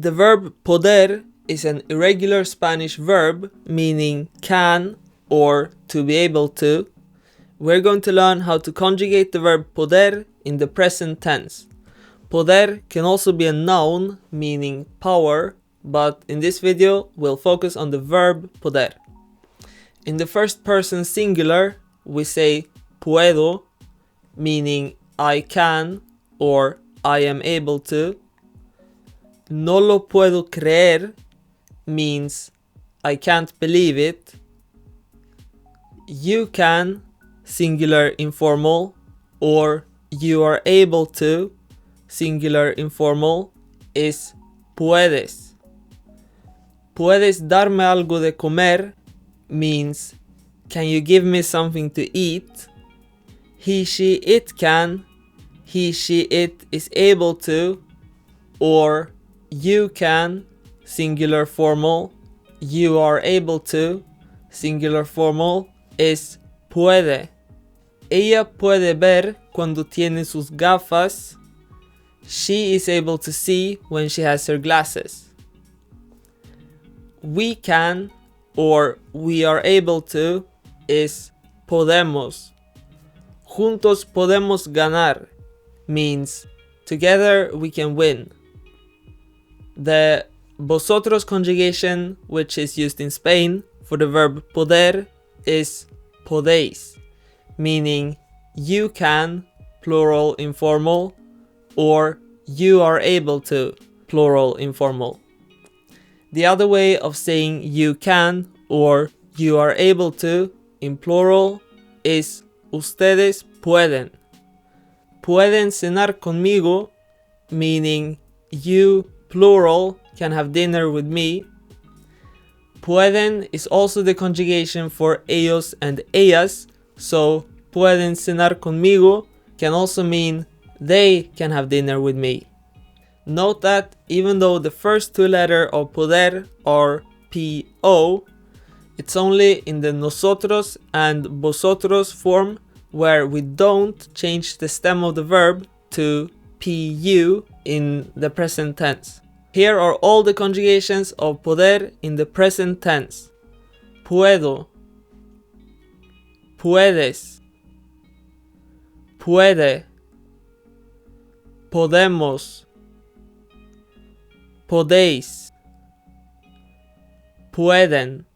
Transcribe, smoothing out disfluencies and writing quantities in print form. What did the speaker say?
The verb poder is an irregular Spanish verb meaning can or to be able to. We're going to learn how to conjugate the verb poder in the present tense. Poder can also be a noun meaning power, but in this video we'll focus on the verb poder. In the first person singular, we say puedo, meaning I can or I am able to. No lo puedo creer means I can't believe it. You can, singular informal, or you are able to, singular informal, is puedes. Puedes darme algo de comer means can you give me something to eat. He, she, it can, he, she, it is able to, or you can, singular formal, you are able to, singular formal, is puede. Ella puede ver cuando tiene sus gafas. She is able to see when she has her glasses. We can, or we are able to, is podemos. Juntos podemos ganar means together we can win. The vosotros conjugation, which is used in Spain for the verb poder, is podéis, meaning you can, plural informal, or you are able to, plural informal. The other way of saying you can or you are able to in plural is ustedes pueden. Pueden cenar conmigo, meaning you, plural, can have dinner with me. Pueden is also the conjugation for ellos and ellas, so pueden cenar conmigo can also mean they can have dinner with me. Note that even though the first two letters of poder are P-O, it's only in the nosotros and vosotros form where we don't change the stem of the verb to Pu in the present tense. Here are all the conjugations of poder in the present tense. Puedo, puedes, puede, podemos, podéis, pueden.